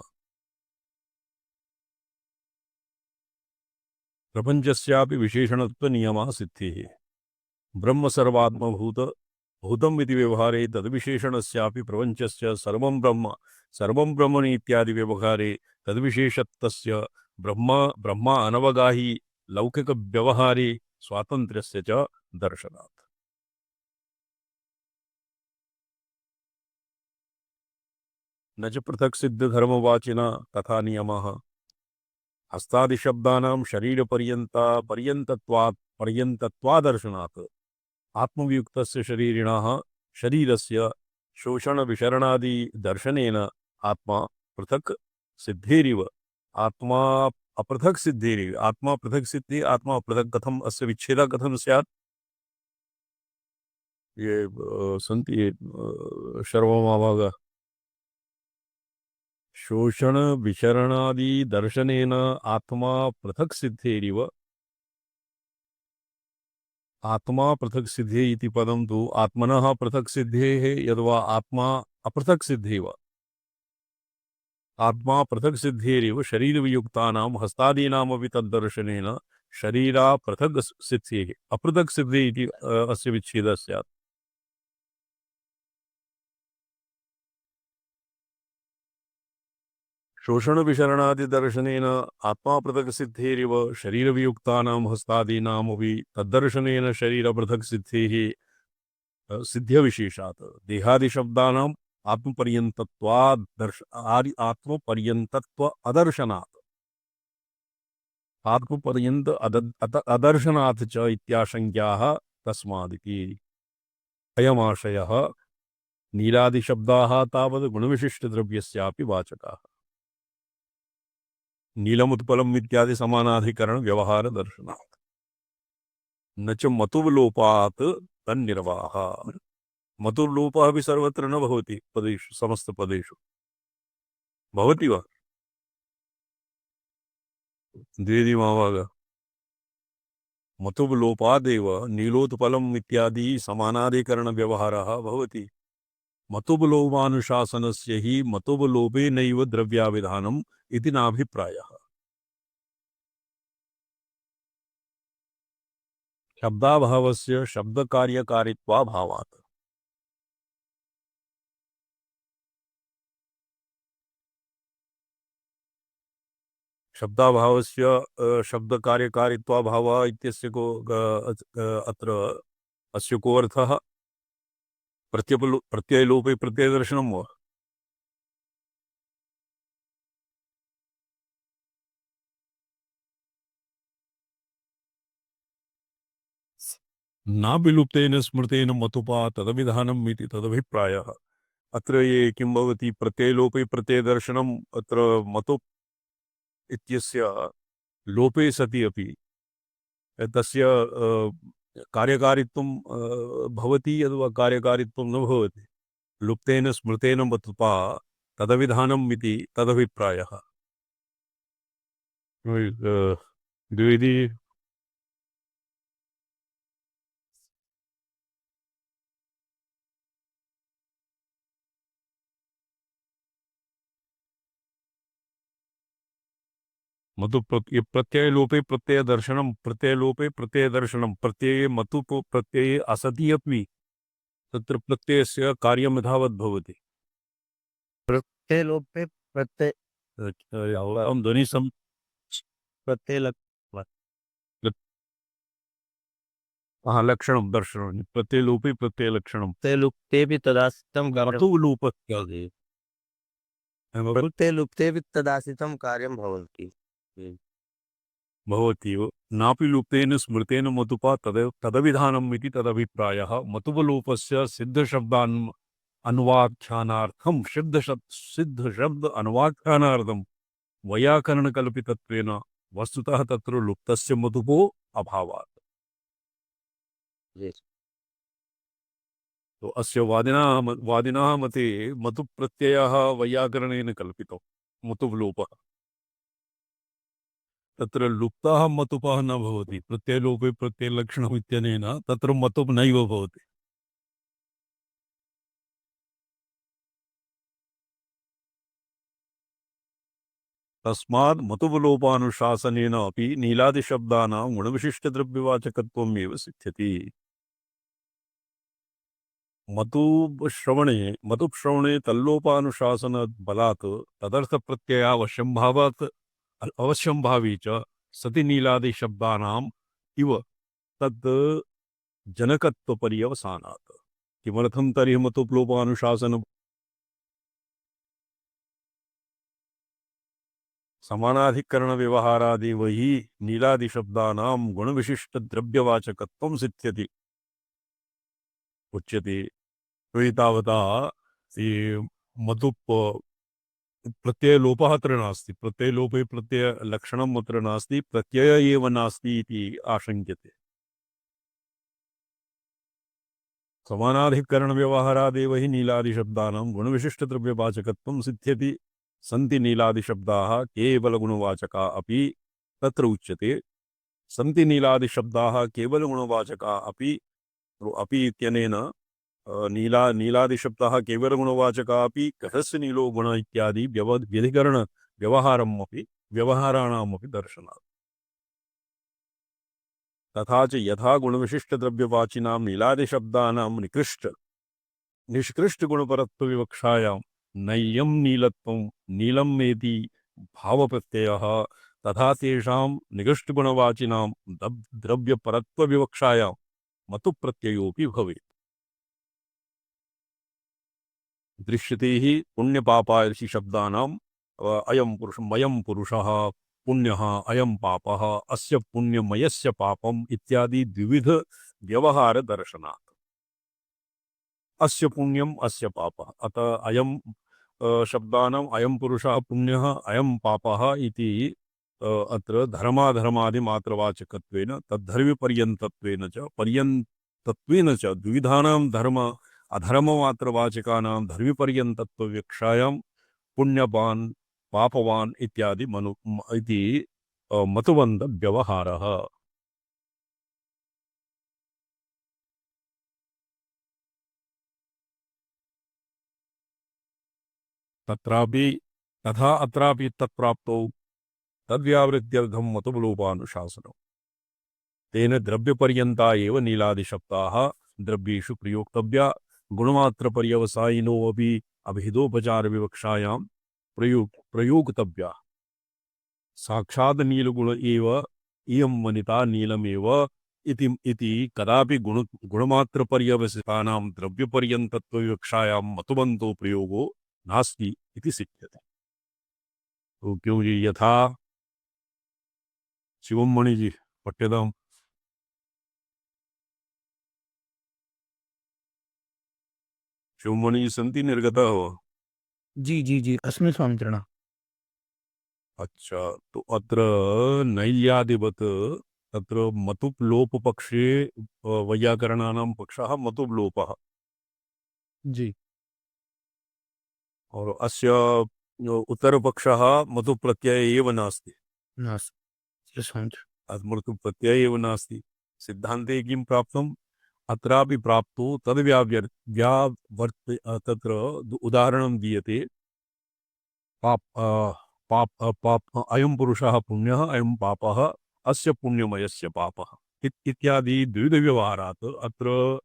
Speaker 1: प्रपञ्चस्यापि विशेषणत्वनियमः सिद्धिः। ब्रह्म सर्वात्मभूत भूतम् इति व्यवहारे तद्विशेषणस्यापि प्रपञ्चस्य सर्वं ब्रह्मणि इत्यादि व्यवहारे तद्विशेषत्वस्य ब्रह्मा अनवगाही लौकिकव्यवहारे स्वातन्त्र्यस्य च दर्शनात्। न च पृथक् सिद्धधर्मवाचिना तथा नियमः। हस्तादिशब्दानां पर्यन्तत्वादर्शनात् आत्मवियुक्तस्य शरीरिणः शरीरस्य शोषणविशरणादि दर्शनेन आत्मा पृथक् सिद्धिरिव आत्मा अपृथक् सिद्धिरिव आत्मा पृथक् सिद्धि आत्मा पृथक् कथम अस्य विच्छेदः कथम स्यात्। ये सन्ति सर्वमावाग शोषण विशरणादि दर्शनेन आत्मा पृथक् सिद्धिरिव आत्मा पृथक् सिद्धि इति पदं तु आत्मनः पृथक् सिद्धेः यद्वा आत्मा अपृथक् सिद्धिव आत्मा पृथक् सिद्धिरिव शरीरवियुक्तानां हस्तादीनामपि तद्दर्शनेन शरीरा पृथक् सिद्धिः अपृथक् सिद्धि इति अस्य विच्छेदः स्यात्। शोषणविशरणादिदर्शनेन आत्मा पृथक् सिद्धिरिव शरीरवियुक्तानां हस्तादीनामपि तद्दर्शनेन शरीर पृथक् सिद्धिः सिद्ध्यविशेषात् देहादिशब्दानाम् आत्मपर्यन्तत्व अदर्शनात् अदर्शनात् च इत्याशङ्क्याः तस्मादिति। अयमाशयः नीलादिशब्दाः तावत् गुणविशिष्टद्रव्यस्यापि वाचकाः। नीलमुत्पलम् इत्यादि समानाधिकरण व्यवहार दर्शनात् न च मतुर्लोपात् तन्निर्वाहः। मतुर्लोपः अपि सर्वत्र न भवति पदेषु समस्तपदेषु भवति वा द्विदिमावाग मतुर्लोपादेव नीलोत्पलम् इत्यादि समानाधिकरण व्यवहारः भवति। मतुर्लोपानुशासनस्य हि मतुर्लोपेनैव द्रव्याविधानम् इति नाभिप्रायः। शब्दाभावस्य शब्दकार्यकारित्वाभावात् शब्दाभावस्य शब्दकार्यकारित्वाभावः इत्यस्य को अत्र अस्य को अर्थः प्रत्ययलोपे प्रत्ययदर्शनं वा नाभिलुप्तेन स्मृतेन मतुपा तदविधानम् इति तदभिप्रायः। अत्र ये किं भवति प्रत्ययलोपे प्रत्ययदर्शनम् अत्र मतु इत्यस्य लोपे सति अपि तस्य कार्यकारित्वं भवति अथवा कार्यकारित्वं न भवति। लुप्तेन स्मृतेन मतुपा तदविधानम् इति तदभिप्रायः। द्विविधि मतु प्रत्ययलोपे प्रत्ययदर्शनं प्रत्यये मतु प्रत्यये असति अपि तत्र प्रत्ययस्य कार्यं यथावत् भवति।
Speaker 2: प्रत्ययलोपे प्रत्यय
Speaker 1: ध्वनि सम
Speaker 2: प्रत्यय
Speaker 1: लक्षणं दर्शनं प्रत्ययलोपे प्रत्ययलक्षणं
Speaker 2: लुप्तेऽपि तदाश्रितं
Speaker 1: मतुलोपत्यादि
Speaker 2: लुप्तेऽपि तदाश्रितं कार्यं भवति।
Speaker 1: भवत्येव नापि लुप्तेन स्मृतेन मतुपा तदविधानम् इति तदभिप्रायः। मतुपलोपस्य सिद्धशब्दान् अन्वाख्यानार्थं सिद्धशब्द अन्वाख्यानार्थं वैयाकरणकल्पितत्वेन वस्तुतः तत्र लुप्तस्य मतुपो अभावात्।
Speaker 2: जी।
Speaker 1: तो अस्य वादिनाः मते मतुप् प्रत्ययः वैयाकरणेन कल्पितो मतुप् लोपः तत्र लुप्ताः मतुपः न भवति प्रत्ययलोपे प्रत्ययलक्षणम् इत्यनेन तत्र मतुप् नैव भवति तस्मात् मतुपलोपानुशासनेन अपि नीलादिशब्दानां गुणविशिष्टद्रव्यवाचकत्वम् एव सिद्ध्यति मतुश्रवणे तल्लोपानुशासन बलात् तदर्थ प्रत्ययावश्यंभावात् अवश्यंभावी च सति नीलादि शब्दानाम् इव तद् जनकत्व पर्यवसानात् किमर्थं तर्हि मतुप्लोपानुशासन समानाधिकरण व्यवहारादिवै नीलादि शब्दानां गुणविशिष्ट द्रव्यवाचकत्वं सिद्ध्यति उच्यते तो तावता मतुप् प्रत्ययलोपः अत्र नास्ति प्रत्ययलोपे प्रत्ययलक्षणम् अत्र नास्ति प्रत्यय एव नास्ति इति आशङ्क्यते समानाधिकरणव्यवहारादेव हि नीलादिशब्दानां गुणविशिष्टद्रव्यवाचकत्वं सिद्ध्यति सन्ति नीलादिशब्दाः केवलगुणवाचका अपि तत्र उच्यते सन्ति नीलादिशब्दाः केवलगुणवाचका अपि इत्यनेन नीलादिशब्दाः केवलगुणवाचका अपि कथस्य नीलो गुण इत्यादि व्यधिकरण व्यवहाराणामपि दर्शनात् तथा च यथा गुणविशिष्टद्रव्यवाचिनां नीलादिशब्दानां निष्कृष्टगुणपरत्वविवक्षायां नय्यं नीलत्वं नीलमेति भावप्रत्ययः तथा तेषां निकृष्टगुणवाचिनां द्रव्यपरत्वविवक्षायां मतुप्रत्ययोऽपि भवेत् दृश्यते हि पुण्यपापायसि शब्दानाम् अयं पुरुषः पुण्यः अयं पापः अस्य पुण्यमयस्य पापम् इत्यादि द्विविध व्यवहार दर्शनात् अस्य पुण्यम अस्य पापः अतः अयं शब्दानाम् अयं पुरुषः पुण्यः अयं पापः इति अत्र धर्माधर्मादिमात्रवाचकत्वेन पर्यन्तत्वेन च द्विविधानां धर्म अधर्ममात्रवाचकानां धर्मपर्यन्तत्वविवक्षायां पुण्यवान् पापवान् इत्यादि इति मतुबन्धव्यवहारः तत्रापि तथा अत्रापि तत्प्राप्तौ तद्व्यावृत्त्यर्थं मतुबलोपानुशासनम् तेन द्रव्यपर्यन्ता एव नीलादिशब्दाः द्रव्येषु प्रयोक्तव्या गुणमात्रपर्यवसायिनो अपि अभेदोपचारविवक्षायां प्रयोक्तव्या साक्षात् नीलगुण एव इयं वनिता नीलमेव इति कदापि गुणमात्रपर्यवसितानां द्रव्यपर्यन्तत्वविवक्षायां मतुबन्धो प्रयोगो नास्ति इति सिद्ध्यते तो क्यों जी यथा शिवम मणि जी पठ्यताम् शिवमणि सन्ति निर्गतः वा
Speaker 2: जी अस्मि स्वामित्रिणः
Speaker 1: अच्छा तो अत्र नैल्यादिवत् तत्र मतुप् लोप पक्षे वैयाकरणानां पक्षः मतुप् लोपः
Speaker 2: जी
Speaker 1: और अस्य उत्तरपक्षः मतुप् प्रत्यय एव नास्ति
Speaker 2: नास्ति स्वामित्रिणः
Speaker 1: मतुप् प्रत्यय एव नास्ति सिद्धान्ते किं प्राप्तम् अत्रापि प्राप्तो तत्र उदाहरणं दीयते पाप अयं पुरुषः पुण्यः अयं पापः अस्य पुण्यमयस्य पापः इत्यादि द्विविधव्यवहारात् अत्र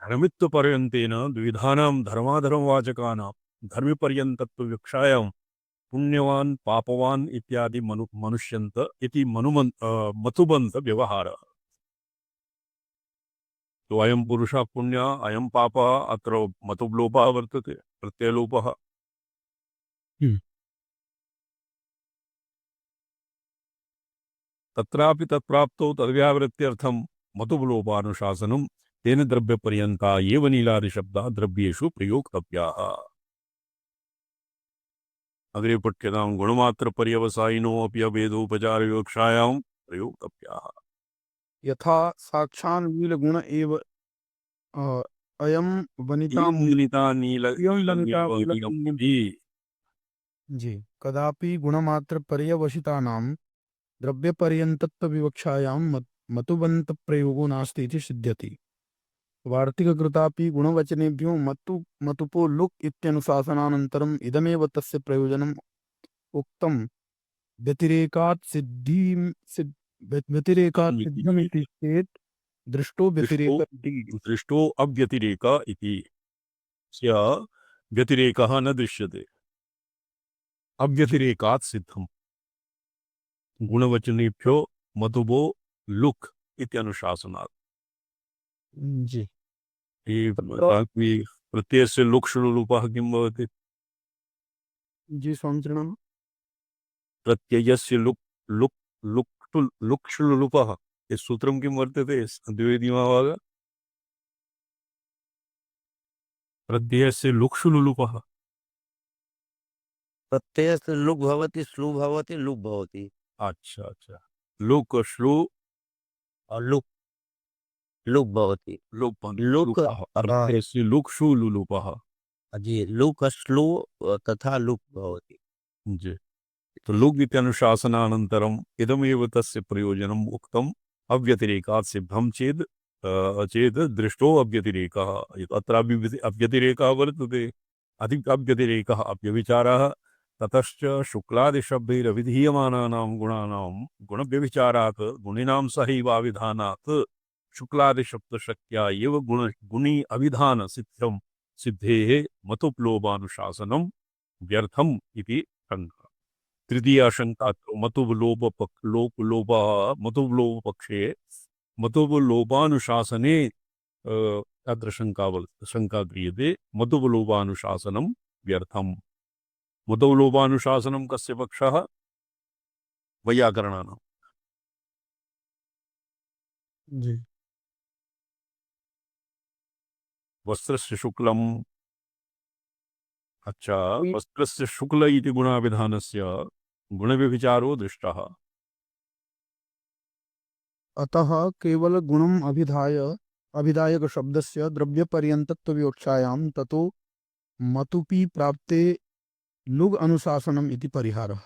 Speaker 1: धर्मित्वपर्यन्तेन द्विविधानां धर्माधर्मवाचकानां धर्मपर्यन्तत्वविवक्षायां पुण्यवान् पापवान् इत्यादि मनुष्यन्त इति मतुबन्त व्यवहारः तो अयं पुरुषः पुण्यः अयं पापः अत्र मतुब्लोपः वर्तते प्रत्ययलोपः तत्रापि तत्प्राप्तौ तद्व्यावृत्त्यर्थं मतुबलोपानुशासनं तेन द्रव्यपर्यन्ता एव नीलादिशब्दाः द्रव्येषु प्रयोक्तव्याः अग्रे पठ्यतां गुणमात्रपर्यवसायिनो अपि अभेदोपचारविवक्षायां प्रयोक्तव्याः
Speaker 2: यथा साक्षान् नीलगुण एव अयम वनिता
Speaker 1: इयं ललिता नील
Speaker 2: इयं ललिता
Speaker 1: नीलम
Speaker 2: जी कदापि गुणमात्र पर्यवसितानां द्रव्यपर्यन्तत्व विवक्षायां मतुबन्त प्रयोगो नास्ति इति सिद्ध्यति। वार्तिककृतापि गुणवचनेभ्यो मतुपो लुक् इत्यनुशासनानन्तरम् इदमेव तस्य प्रयोजनम् उक्तं व्यतिरेकात् व्यतिरेकात् सिद्धमिति चेत् दृष्टो
Speaker 1: दृष्टो
Speaker 2: व्यतिरेक इति।
Speaker 1: दृष्टो अव्यतिरेक इति स्य व्यतिरेकः न दृश्यते अव्यतिरेकात् सिद्धम् गुणवचनेभ्यो मतुबो लुक् इत्यनुशासनात्
Speaker 2: जी
Speaker 1: ये
Speaker 2: तत्र
Speaker 1: प्रत्ययस्य लुक् श्लुलुपः किं भवति
Speaker 2: जी संचरणं
Speaker 1: प्रत्ययस्य लुक् लुक् लुक् लुक् श्लुलुपः इस सूत्रं किं वर्तते द्विवेदीमावाग प्रत्ययस्य लुक् श्लुलुपः
Speaker 3: प्रत्ययस्य लुक् भवति श्लू भवति लुक् भवति
Speaker 1: अच्छा अच्छा लुक् श्लु
Speaker 3: और लुक् भवति
Speaker 1: लुप्
Speaker 3: लुक्
Speaker 1: प्रत्ययस्य लुक् श्लुलुपः
Speaker 3: जी लुक् श्लू तथा लुक् भवति
Speaker 1: जी तो लुग् इत्यनुशासनानन्तरम् इदमेव तस्य प्रयोजनम् उक्तम् अव्यतिरेकात् सिद्धं चेत् चेत् दृष्टो अव्यतिरेकः अत्रापि अव्यतिरेकः वर्तते अव्यतिरेकः अव्यभिचारः ततश्च शुक्लादिशब्दैरविधीयमानानां गुणानां गुणव्यभिचारात् गुणिनां सहैवाविधानात् शुक्लादिशब्दशक्त्या एव गुणी अविधान सिद्धेः मतुप्लोभानुशासनं व्यर्थम् इति शङ्का तृतीया शङ्का मतुब्लोपपक्षे मतुब्लोपानुशासने अत्र शङ्का क्रियते मतुब्लोपानुशासनं व्यर्थम् मतुब्लोपानुशासनं कस्य पक्षः वैयाकरणानां
Speaker 2: जी
Speaker 1: वस्त्रस्य शुक्लम् अच्छा वस्त्रस्य शुक्ल इति गुणाविधानस्य गुणव्यभिचारो दृष्टः
Speaker 2: अतः केवल गुणम् अभिधायक शब्दस्य द्रव्यपर्यन्तत्व विवक्षायां ततो मतुपि प्राप्ते लुग् अनुशासनम् इति परिहारः।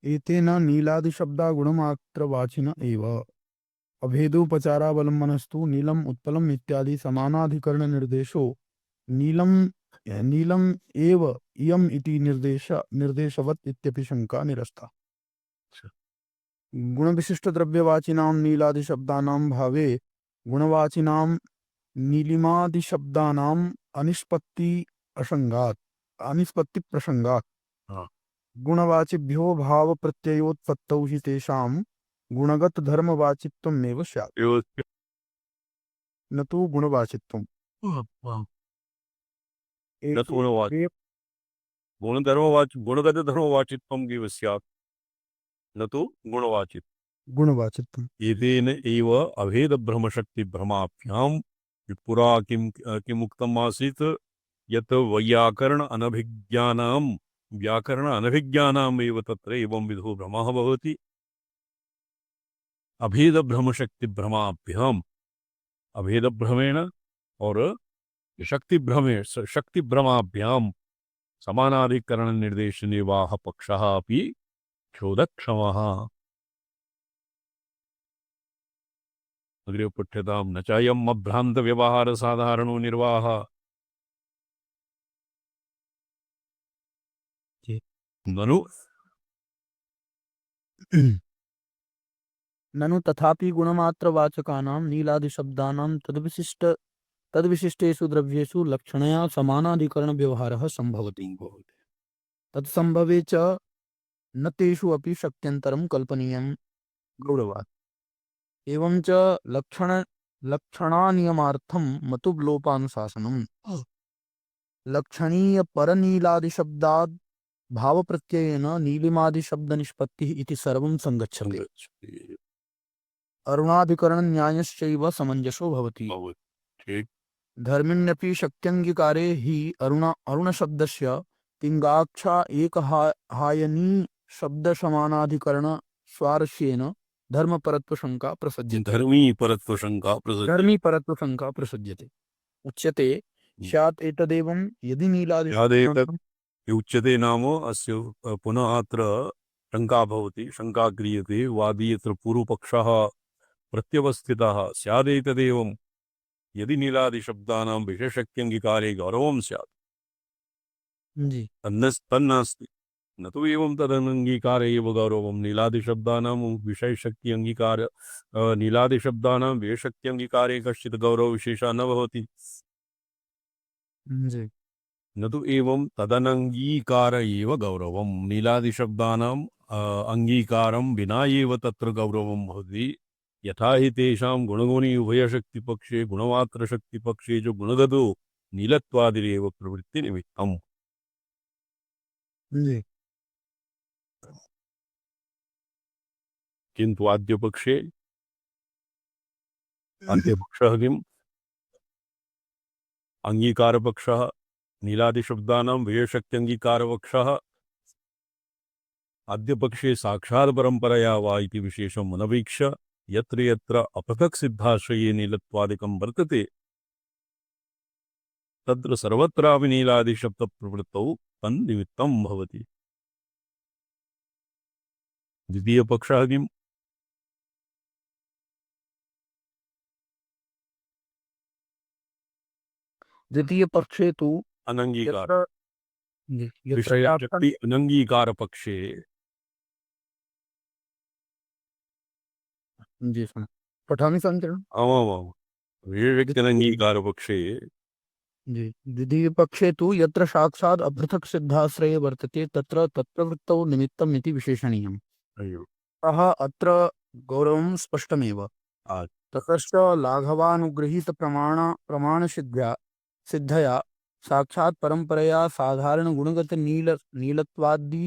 Speaker 2: एतेन नीलादिशब्दा गुणमात्रवाचिन एव अभेदोपचारावलम्बनस्तु नीलम् उत्पलम् इत्यादि समानाधिकरण निर्देशो नीलम् एव इयम् इति निर्देशवत् इत्यपि शङ्का निरस्ता। गुणविशिष्ट द्रव्यवाचिनां नीलादिशब्दानां भावे गुणवाचिनां नीलिमादिशब्दानाम् अनिष्पत्ति प्रसंगात् गुणवाचिभ्यो भाव प्रत्ययोत्पत्तौ हि तेषां गुणगत धर्मवाचित्वमेव स्यात् न तु गुणवाचित्वम्।
Speaker 1: गुणगतधर्मवाचित्वं एव स्यात् न तु
Speaker 2: गुणवाचित्वम्
Speaker 1: एतेन एव अभेदभ्रमशक्तिभ्रमाभ्यां पुरा किमुक्तम् आसीत् यत् व्याकरण अनभिज्ञानाम् एव तत्र एवं विधो भ्रमः भवति अभेदभ्रमशक्तिभ्रमाभ्याम् अभेदभ्रमेण और शक्तिभ्रमाभ्यां समानाधिकरण निर्देश निर्वाह पक्षः अपि चोदक्षमः अग्रे पठ्यतां न चायम् अभ्रान्त व्यवहार साधारणो निर्वाह ननु
Speaker 2: ननु तथापि गुणमात्रवाचकानां नीलादिशब्दानां तद्विशिष्टेषु द्रव्येषु लक्षणया समानाधिकरण व्यवहारः सम्भवति। तत्सम्भवे च न तेषु अपि शक्त्यन्तरं कल्पनीयं गौरवात्। एवं च लक्षणानियमार्थं मतुब्लोपानुशासनम् लक्षणीय परनीलादिशब्दाद् भावप्रत्ययेन नीलिमादिशब्दनिष्पत्तिः इति सर्वं सङ्गच्छते। अरुणाधिकरणन्यायश्चैव समञ्जसो भवति। धर्मिण्यपि शक्त्यङ्गीकारे हि अरुणशब्दस्य तिङ्गाक्षा एकहायनी शब्दसमानाधिकरण स्वारस्येन धर्म परत्व शंका प्रसज्यते
Speaker 1: धर्मी परत्व शंका प्रसज्यते।
Speaker 2: धर्मी परत्व शंका प्रसज्यते उच्यते स्यात् एतदेवं यदि नीलादि
Speaker 1: यादेतत् उच्यते नाम अस्य पुनः अत्र शंका भवति, शंका क्रियते। वादी यत्र पूर्वपक्षः प्रत्यवस्थितः स्यादेतदेवं यदि नीलादिशब्दानां विशेषक्यङ्गीकारे गौरवं स्यात्
Speaker 2: जी
Speaker 1: तन्नास्ति, न तु एवं तदनङ्गीकारे एव गौरवं। नीलादिशब्दानां विषयशक्ति नीलादिशब्दानां विषयशक्त्यङ्गीकारे कश्चित् गौरवविशेषः न भवति।
Speaker 2: जी
Speaker 1: न तु एवं तदनङ्गीकार एव गौरवं। नीलादिशब्दानां अङ्गीकारं विना एव तत्र गौरवं भवति। यथा हि तेषां गुणगुणी उभयशक्तिपक्षे गुणमात्रशक्तिपक्षे च गुणगतो नीलत्वादिरेव प्रवृत्तिनिमित्तम्।
Speaker 2: जी
Speaker 1: किन्तु आद्यपक्षे अन्त्यपक्षः किम्? अङ्गीकारपक्षः नीलादिशब्दानां विषयशक्त्यङ्गीकारपक्षः आद्यपक्षे साक्षात् परम्परया वा इति विशेषम् अनवीक्ष्य यत्र यत्र अपृथक् सिद्धाश्रये नीलत्वादिकं वर्तते तत्र सर्वत्रापि नीलादिशब्दप्रवृत्तौ तन्निमित्तं भवति। द्वितीयपक्षः किम्?
Speaker 2: द्वितीय पक्षे तु
Speaker 1: अनङ्गीकार
Speaker 2: यत्र यत्र
Speaker 1: विषयशक्ति अनङ्गीकारपक्षे
Speaker 2: जी सुन पठामि सञ्चरणम्
Speaker 1: आमामाम् विषयशक्त्यनङ्गीकारपक्षे
Speaker 2: जी द्वितीय पक्षे तु यत्र साक्षात् अपृथक् सिद्धाश्रये वर्तते तत्र तत्प्रवृत्तौ निमित्तम् इति विशेषणीयम्
Speaker 1: अयो
Speaker 2: अतः अत्र गौरवं स्पष्टमेव
Speaker 1: आ-
Speaker 2: ततश्च लाघवानुगृहीत सिद्धया साक्षात् परंपरया साधारण गुणगत नीलत्वादि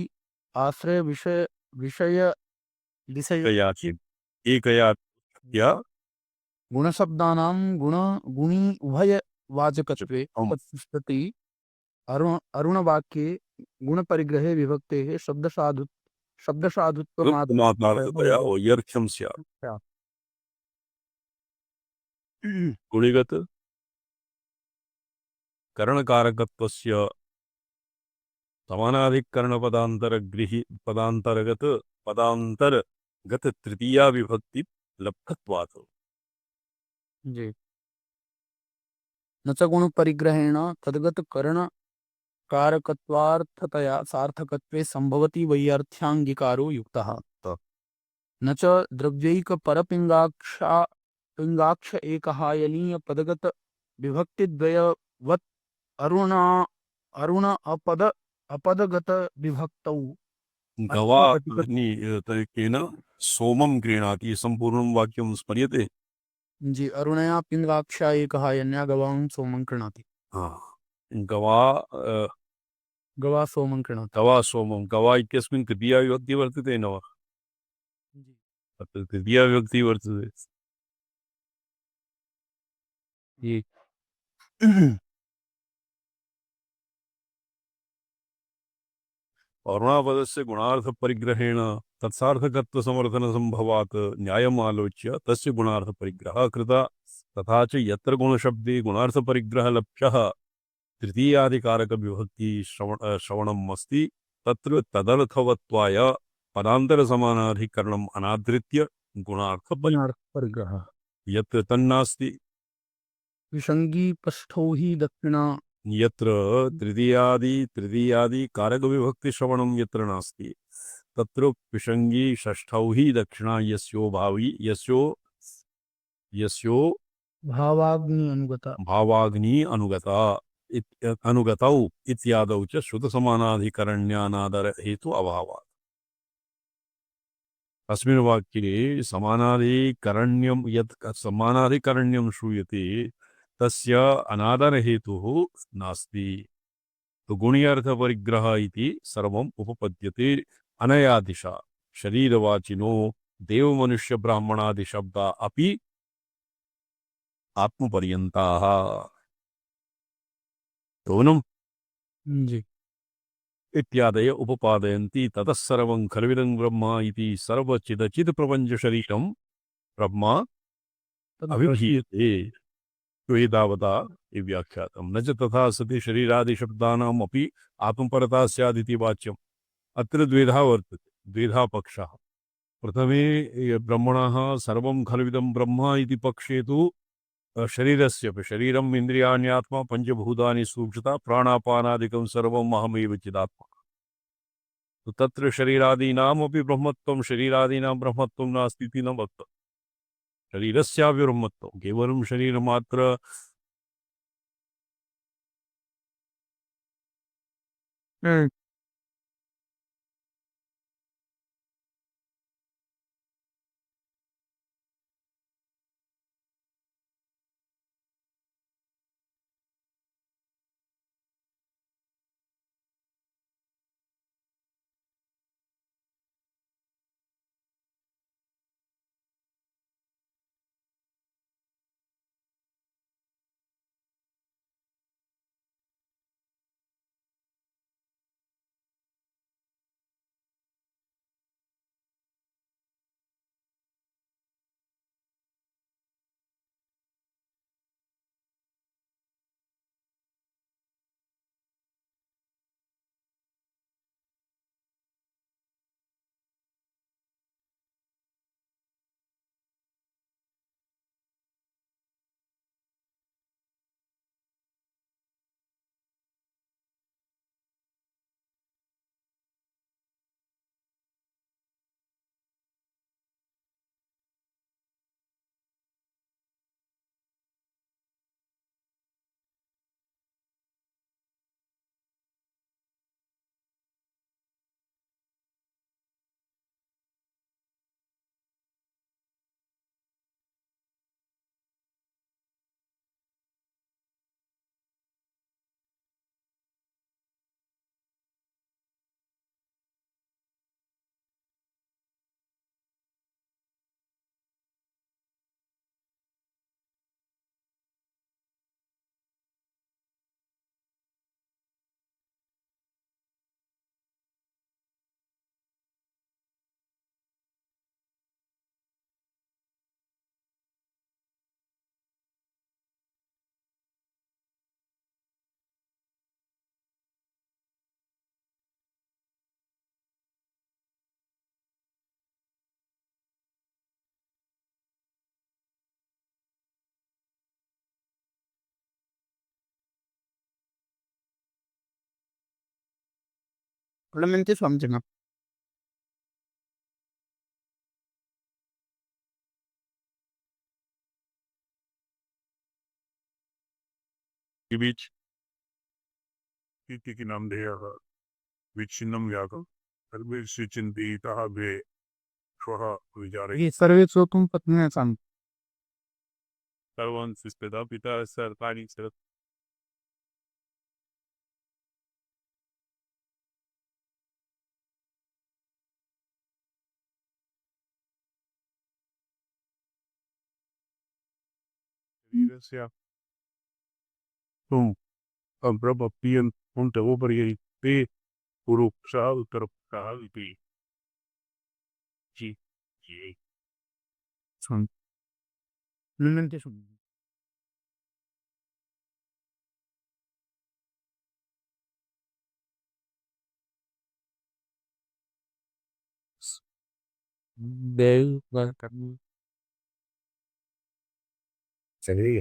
Speaker 2: आश्रय विषय विषय
Speaker 1: एकयाचित् एकया या
Speaker 2: गुणशब्दानां गुणी उभयवाचकत्वे
Speaker 1: अम्
Speaker 2: उपतिष्ठति अरुणवाक्ये गुणपरिग्रहे विभक्तेः
Speaker 1: कृत्मात्मार्थतया
Speaker 2: शब्दसाधुत्वमात्रतया
Speaker 1: वैयर्थ्यं स्यात्। गुणिगत करणकारकत्वस्य पदान्तरगत तृतीया विभक्ति लब्धत्वात्।
Speaker 2: जी न च गुणपरिग्रहेण तद्गत करण कारकत्वार्थतया सार्थकत्वे संभवति वैयर्थ्याङ्गीकारो युक्तः न च पिंगाक्ष एकहायनीय पदगत विभक्तिद्वयवत् अरुण अरुण अपदगत विभक्तौ
Speaker 1: गवा
Speaker 2: अर्थघटित
Speaker 1: तरीकेन सोमं गृह्णाति सम्पूर्णं वाक्यं स्मर्यते।
Speaker 2: जी अरुणया पिंगाक्षा एकहायन्या गवां सोमं कृणाति
Speaker 1: गवा
Speaker 2: गवा सोमं कृणाति
Speaker 1: गवा सोमं गवा इत्यस्मिन् तृतीया विभक्ति वर्तते न वा?
Speaker 2: जी
Speaker 1: अत्र तृतीया विभक्ति वर्तते।
Speaker 2: जी
Speaker 1: पौर्णापदस्य गुणार्थपरिग्रहेण तत्सार्थकत्वसमर्थनसम्भवात् न्यायम् आलोच्य तस्य गुणार्थपरिग्रहः कृतः। तथा च यत्र गुणशब्दे गुणार्थपरिग्रहः लभ्यः तृतीयादिकारकविभक्ति श्रवणम् अस्ति तत्र तदर्थवत्वाय पदान्तरसमानाधिकरणम् अनादृत्य गुणार्थपरिग्रहः यत्र तन्नास्ति
Speaker 2: विसंगीपस्थौ हि दक्षिणा
Speaker 1: यत्र तृतीयादि कारकविभक्तिश्रवणं यत्र नास्ति तत्र विसंगी षष्ठौ हि दक्षिणा यस्यो भावी यस्यो
Speaker 2: भावाग्नि अनुगता
Speaker 1: भावाग्नि अनुगतौ इत्यादौ च श्रुतसमानाधिकरण्यानादर हेतु अभावात्। अस्मिन् वाक्ये समानाधिकरण्यं यत् समानाधिकरण्यं श्रूयते तस्य अनादरहेतुः नास्ति। तो गुणीयर्थपरिग्रह इति सर्वम् उपपद्यते अनया दिशा शरीरवाचिनो देवमनुष्यब्राह्मणादिशब्दा अपि आत्मपर्यन्ताः। दोनों
Speaker 2: जी
Speaker 1: इत्यादय उपपादयन्ति ततः सर्वं खल्विदं ब्रह्म इति सर्वचिदचित् प्रपञ्चशरीरं ब्रह्म अभिधीयते तो एतावता व्याख्यातम् न च तथा सति शरीरादिशब्दानाम् अपि आत्मपरता स्यादिति वाच्यम् अत्र द्विधा वर्तते द्विधा पक्षः प्रथमे ब्रह्मणः सर्वं खल्विदं ब्रह्म इति पक्षे तु शरीरस्य शरीरम् इन्द्रियाण्यात्मा पञ्चभूतानि सूक्ष्मता प्राणापानादिकं सर्वम् अहमेव चिदात्मा तो तत्र शरीरादीनामपि ब्रह्मत्वं शरीरादीनां ब्रह्मत्वं नास्ति इति न वक्तव्यम् शरीरस्यापि ब्रह्मत्वं केवलं शरीरमात्र
Speaker 2: Solamente something up.
Speaker 1: के बीच की नाम देयः विच्छिन्नं व्याकं सर्वस्य चिन्तयितः भे श्वः विचारे
Speaker 2: ये सर्वे तुम पत्नी सांग
Speaker 1: सर्वं स्थिता पिता सर्तानि शरीरस्य तुम ब्रह्मप्रियं उन्टवोपरि ते पुरुषः उत्तरपुरुषः इति जी जी
Speaker 2: सुन Solamente सुन
Speaker 3: बेल करनी
Speaker 1: चलिए